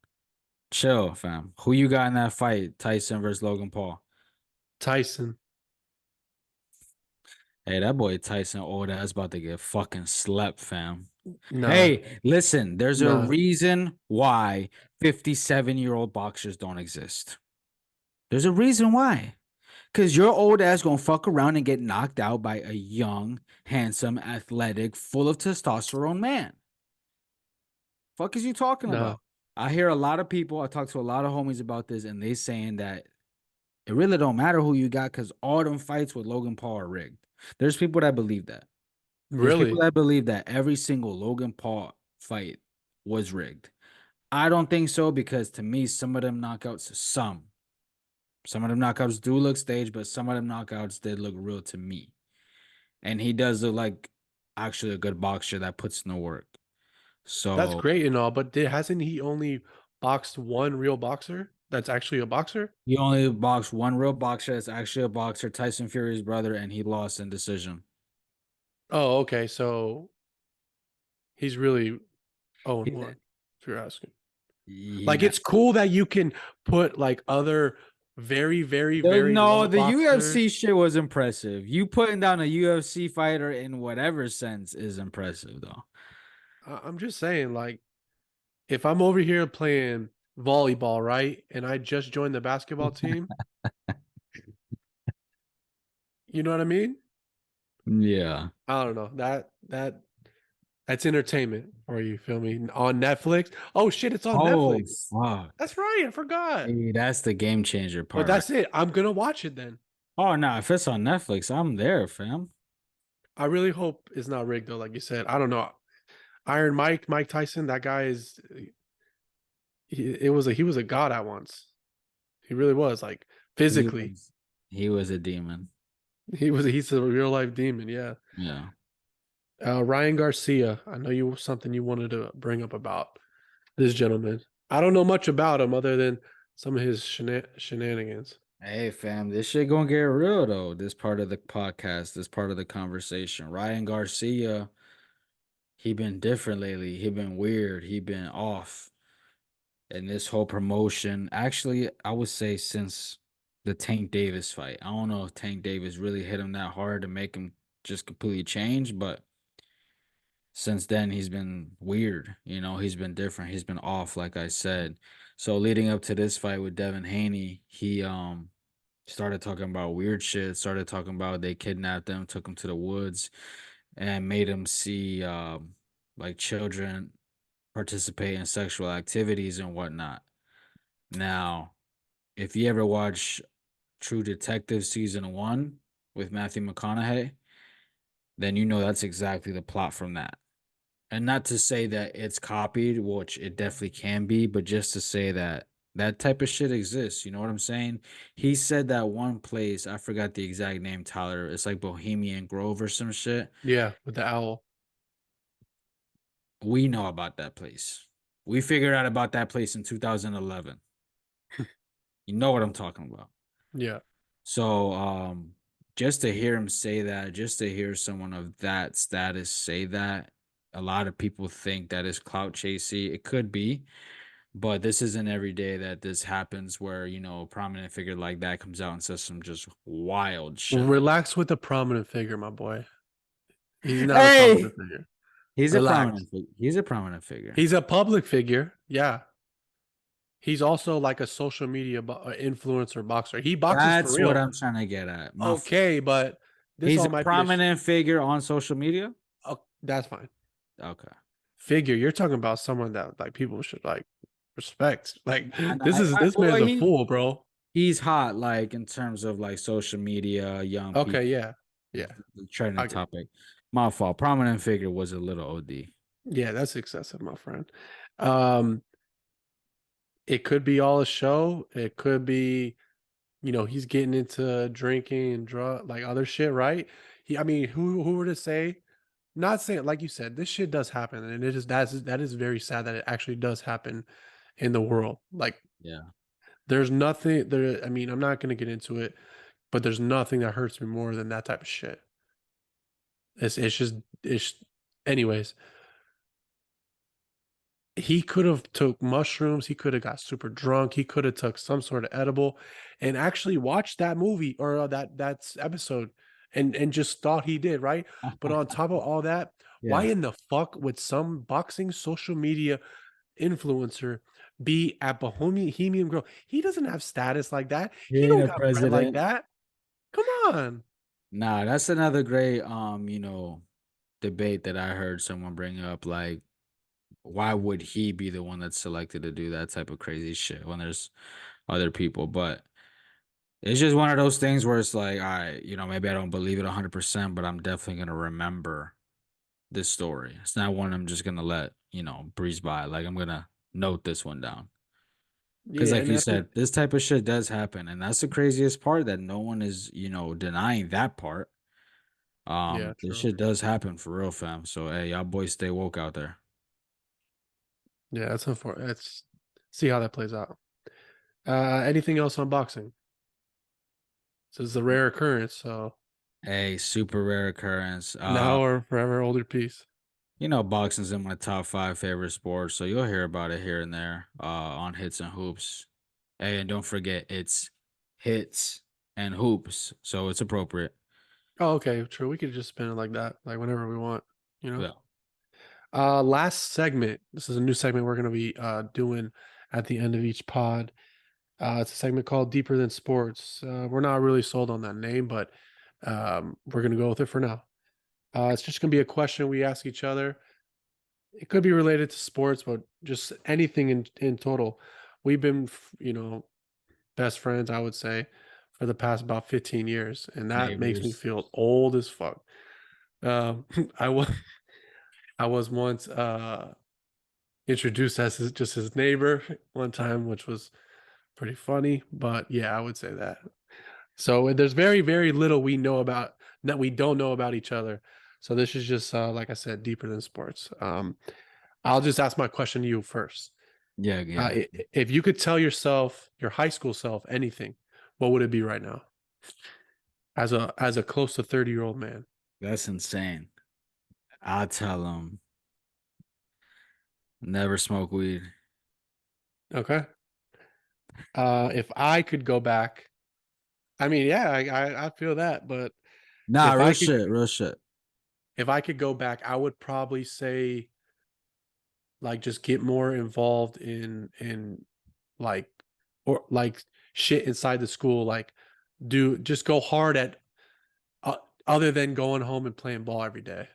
Chill, fam. Who you got in that fight? Tyson versus Logan Paul. Tyson. Hey, that boy Tyson old ass about to get fucking slept, fam. Nah, Hey, listen, there's a nah, reason why 57-year-old boxers don't exist. There's a reason why. Because your old ass gonna fuck around and get knocked out by a young, handsome, athletic, full of testosterone man. Fuck is you talking nah. about? I hear a lot of people, I talk to a lot of homies about this, and they saying that it really don't matter who you got because all them fights with Logan Paul are rigged. There's people that believe that. There's people Really? that believe that every single Logan Paul fight was rigged. I don't think so because to me, some of them knockouts do look staged, but some of them knockouts did look real to me. And he does look like actually a good boxer that puts in the work. That's So great and all, but hasn't he only boxed one real boxer that's actually a boxer? he only boxed one real boxer that's actually a boxer, Tyson Fury's brother, and he lost in decision. Oh, okay. So he's really 0 and He's 1, if you're asking. he Like not, it's cool that you can put like other very, very, the, very no, low the boxers. UFC shit was impressive. You putting down a UFC fighter in whatever sense is impressive though. I'm just saying, like, if I'm over here playing volleyball, right, and I just joined the basketball team, you know what I mean? Yeah. I don't know. That's entertainment for you, feel me? On Netflix. Oh shit, it's on Oh Netflix. fuck. That's right, I forgot. Hey, that's the game changer But part, right? that's it. I'm gonna watch it then. Oh no, if it's on Netflix, I'm there, fam. I really hope it's not rigged though, like you said. I don't know. Iron Mike Tyson, that guy is he was a god at once. He really was, like He physically. was he was a demon. He's a real life demon, yeah. Yeah. Ryan Garcia, I know you something you wanted to bring up about this gentleman. I don't know much about him other than some of his shenanigans. Hey fam, this shit gonna get real though. This part of the podcast, this part of the conversation. Ryan Garcia, he been different lately. He been weird. He been off. And this whole promotion, actually, I would say since the Tank Davis fight. I don't know if Tank Davis really hit him that hard to make him just completely change, but since then he's been weird. He's been different. He's been off, like I said. So leading up to this fight with Devin Haney, he started talking about weird shit, started talking about they kidnapped him, took him to the woods, and made him see like children participate in sexual activities and whatnot. Now, if you ever watch True Detective season 1 with Matthew McConaughey, then you know that's exactly the plot from that. And not to say that it's copied, which it definitely can be, but just to say that that type of shit exists. You know what I'm saying? He said that one place, I forgot the exact name, Tyler. It's like Bohemian Grove or some shit. Yeah, with the owl. We know about that place. We figured out about that place in 2011. You know what I'm talking about. Yeah. So, just to hear him say that, just to hear someone of that status say that, a lot of people think that is clout chasey. It could be, but this isn't every day that this happens where, a prominent figure like that comes out and says some just wild shit like Relax with the prominent figure, my boy. He's that. not a prominent Hey, figure. he's a Relax. prominent figure. He's a prominent figure. He's a public figure. Yeah. He's also like a social media influencer boxer. He boxes for That's what real. I'm trying to get at. Okay, but this He's all a might be prominent figure on social media? oh, that's fine. Okay. Figure, you're talking about someone that like people should like respect. Like And this well, man's a fool, bro. he's hot, like, in terms of, like, social media, young Okay, people, yeah. Yeah. the trending I get topic. My fault. Prominent figure was a little OD. yeah, that's excessive, my friend. Um, it could be all a show. It could be, he's getting into drinking and drug like other shit, right? I mean, who were to say? Not saying like you said, this shit does happen, and that is very sad that it actually does happen in the world. Like, Yeah. there's nothing there. I mean, I'm not gonna get into it, but there's nothing that hurts me more than that type of shit. It's just it's. Anyways, he could have took mushrooms. He could have got super drunk. He could have took some sort of edible, and actually watched that movie or that episode, and just thought he did right. But on top of all that, why Yeah. in the fuck would some boxing social media influencer be at Bohemian Grove? He doesn't have status like that. He He ain't don't a got bread like president. that. Come on. Nah, that's another great, debate that I heard someone bring up, like, why would he be the one that's selected to do that type of crazy shit when there's other people? But it's just one of those things where it's like, all right, maybe I don't believe it 100%, but I'm definitely gonna remember this story. It's not one I'm just gonna let, breeze by. Like, I'm gonna note this one down. Because Yeah, like and you I think said, this type of shit does happen. And that's the craziest part, that no one is, denying that part. yeah, This true. shit does happen for real, fam. So hey, y'all boys stay woke out there. Yeah, that's unfortunate. Let's see how that plays out. Anything else on boxing? This is a rare occurrence, so Hey, super rare occurrence. now or forever older piece. Boxing's in my top 5 favorite sports, so you'll hear about it here and there, on Hits and Hoops. Hey, and don't forget, it's hits and hoops, so it's appropriate. Oh, okay, true. We could just spin it like that, like whenever we want, you know. Yeah. Last segment. This is a new segment we're gonna be doing at the end of each pod. It's a segment called Deeper Than Sports. We're not really sold on that name, but we're gonna go with it for now. It's just gonna be a question we ask each other. It could be related to sports, but just anything in total. We've been, best friends, I would say, for the past about 15 years, and that makes me Neighbors. feel old as fuck. Um, I was I was once introduced as just his neighbor one time, which was pretty funny. But yeah, I would say that. So there's very, very little we know about that we don't know about each other. So this is just like I said, deeper than sports. I'll just ask my question to you first. Yeah, yeah. If you could tell yourself, your high school self, anything, what would it be right now? As a close to 30-year-old man. That's insane. I tell them never smoke weed. Okay. If I could go back, I mean, yeah, I feel that, but Nah, if I real could shit, real shit. if I could go back, I would probably say like just get more involved in like or like shit inside the school, like do just go hard at uh, other than going home and playing ball every day.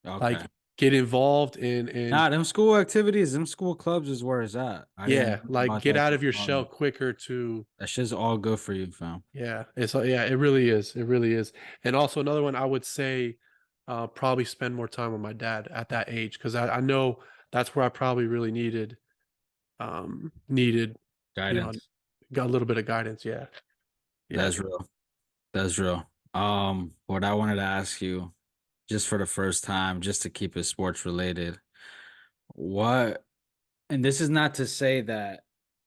Okay. Like get involved in Nah, them school activities, them school clubs is where it's at. I didn't yeah, think like about get that out till of your you told shell me. quicker to That shit's all good for you, fam. yeah, yeah, it really is. It really is. And also another one I would say probably spend more time with my dad at that age because I know that's where I probably really needed, you know, Guidance. got a little bit of guidance. Yeah. Yeah. That's real. That's real. What I wanted to ask you, just for the first time, just to keep it sports related, what? And this is not to say that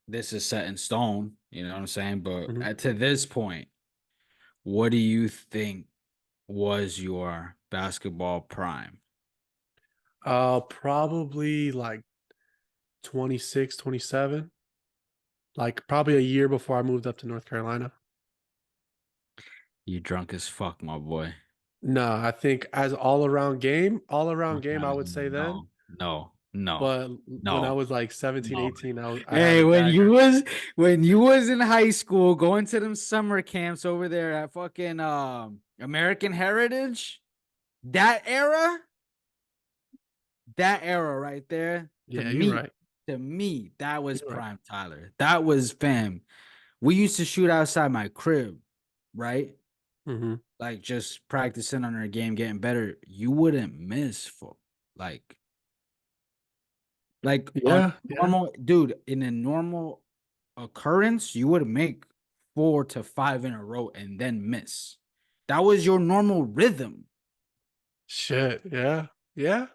this is set in stone, you know what I'm saying? But Mhm. to this point, what do you think was your basketball prime? Probably like 26, 27. Like probably a year before I moved up to North Carolina. You drunk as fuck, my boy. No, I think as all around game, I would say then. No, no, no, But when I no, was like 17, no. 18, I had Hey, a dagger. when you was in high school, going to them summer camps over there at fucking American Heritage, that era, that era right there, Yeah, you're right. to me, that was You're right. prime Tyler. That was fam. We used to shoot outside my crib, right? Hmm. Like just practicing on our game, getting better. You wouldn't miss for like on Yeah, yeah. normal, dude, in a normal occurrence, you would make 4 to 5 in a row and then miss. That was your normal rhythm. Shit. Yeah. Yeah.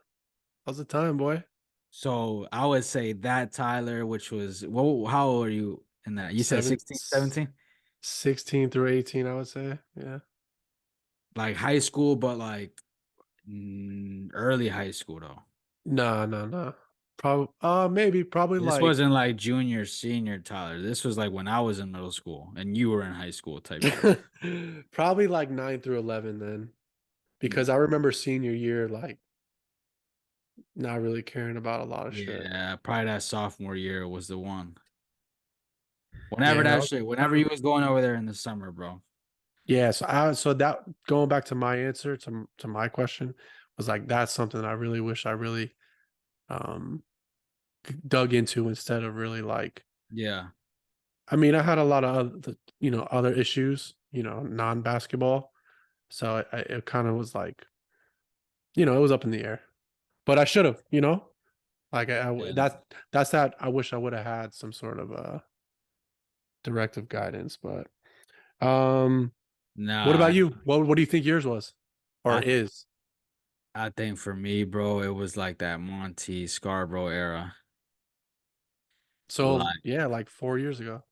How's the time, boy? So I would say that Tyler, which was how old are you in that? You said Seven, 16, 17? 16 through 18, I would say. Yeah. Like high school, but like early high school though. No, no, no. Probably, maybe, probably This like, wasn't like junior, senior Tyler. This was like when I was in middle school and you were in high school type shit. probably like 9 through 11 then. Because I Yeah. remember senior year, like, not really caring about a lot of shit. Yeah, probably that sophomore year was the one. Yeah, that was Whenever time. you was going over there in the summer, bro. Yeah, so that going back to my answer to my question was like that's something I really wish I really um dug into instead of really like Yeah. I mean I had a lot of other issues, non-basketball. So it kind of was like, it was up in the air. But I should have, like Yeah. that's that I wish I would have had some sort of directive guidance, but um what Nah, about you? What do you think yours was or I is? I think for me, bro, it was like that Monty Scarborough era. So Like, yeah, like 4 years ago.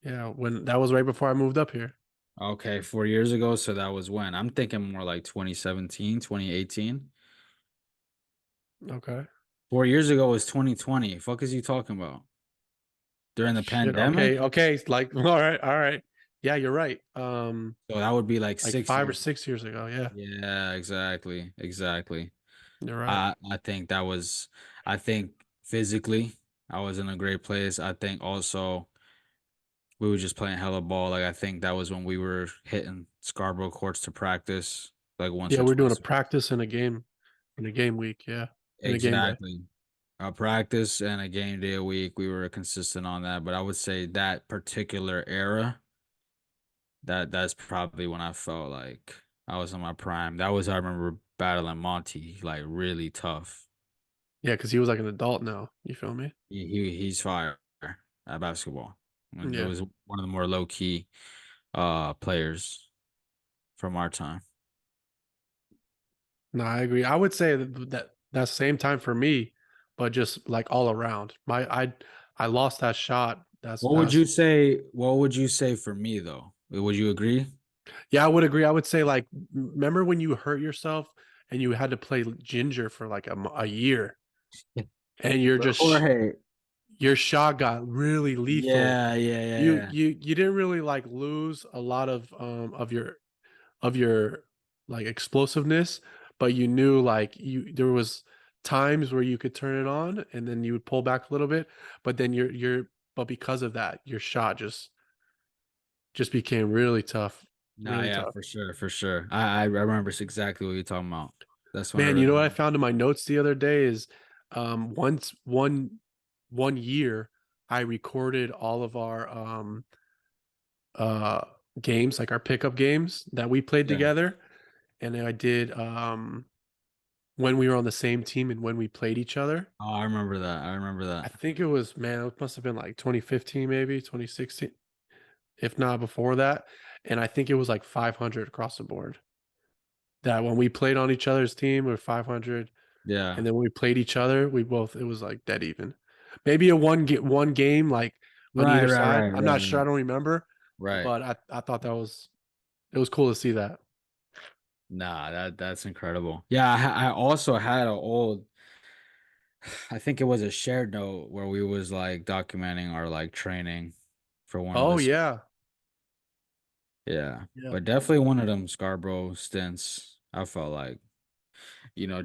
Yeah, when that was right before I moved up here. okay, 4 years ago, so that was when. I'm thinking more like 2017, 2018. Okay. 4 years ago was 2020. Fuck is you talking about? During the Shit. pandemic? Okay. Okay. Like, all right. All right. Yeah, you're right. So that would be like Like six 5 or years. 6 years ago. Yeah, Yeah, exactly. Exactly. you're right. I think that was I think physically I was in a great place. I think also we were just playing hella ball. Like I think that was when we were hitting Scarborough courts to practice like once Yeah, or we're doing a twice. practice in a game week. Yeah, in a game day. Exactly. A practice and a game day a week. We were consistent on that. But I would say that particular era, that's probably when I felt like I was in my prime. That was I remember battling Monty like really tough. Yeah, because he was like an adult now. You feel me? He's fire at basketball. And it Yeah. was one of the more low key players from our time. No, I agree. I would say that same time for me, but just like all around. I lost that shot. That's What would you say for me though? Would you agree? Yeah, I would agree. I would say like remember when you hurt yourself and you had to play ginger for like a year and But Jorge, your shot got really lethal. yeah, yeah, yeah, You yeah. you you didn't really like lose a lot of your like explosiveness, but you knew like you there was times where you could turn it on and then you would pull back a little bit, but then but because of that, your shot just became really tough, Nah, really yeah, tough. for sure, for sure. I remember exactly what you're talking about. That's when I Man, you really know what I found in my notes the other day is once one year I recorded all of our uh games, like our pickup games that we played yeah. together. And I did when we were on the same team and when we played each other. Oh, I remember that. I remember I that. think it was, man, it must have been like 2015, maybe 2016, if not before that. And I think it was like 500 across the board. That when we played on each other's team, we were 500. Yeah. and then when we played each other, we both it was like dead even. Maybe a one game like on Right, either right, side. right, I'm right, not sure. I right. don't remember, Right. but I thought that was it was cool to see that. Nah, that's incredible. Yeah, I also had a old I think it was a shared note where we was like documenting our like training for one of Oh the yeah, yeah. yeah. But definitely one of them Scarborough stints. I felt like,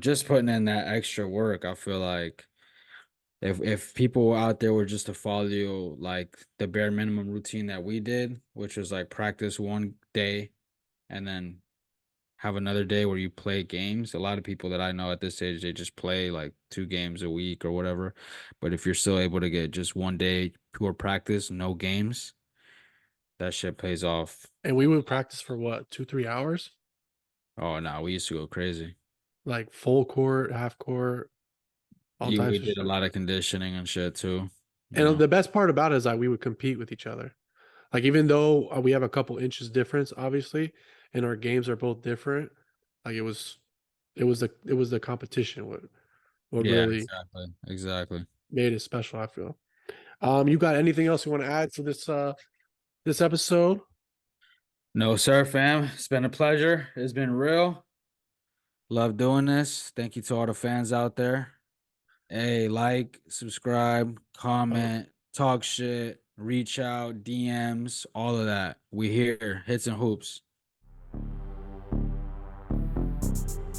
just putting in that extra work, I feel like if people out there were just to follow like the bare minimum routine that we did, which was like practice one day and then have another day where you play games. A lot of people that I know at this age, they just play like 2 games a week or whatever. But if you're still able to get just one day pure practice, no games, that shit pays off. And we would practice for what 2 3 hours, Oh no, we used to go crazy. like full court, half court, all We types of did a shit. lot of conditioning and shit too. You And know. the best part about it is that we would compete with each other. Like even though we have a couple inches difference, obviously, and our games are both different, like it was the competition what Yeah, really exactly. Exactly. made it special, I feel. You got anything else you want to add for this episode? No, sir, fam. It's been a pleasure. It's been real. Love doing this. Thank you to all the fans out there. Hey, like, subscribe, Uh, comment, talk shit, reach out, DMs, all of that. We here, hits and hoops.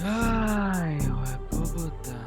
Ay, puta.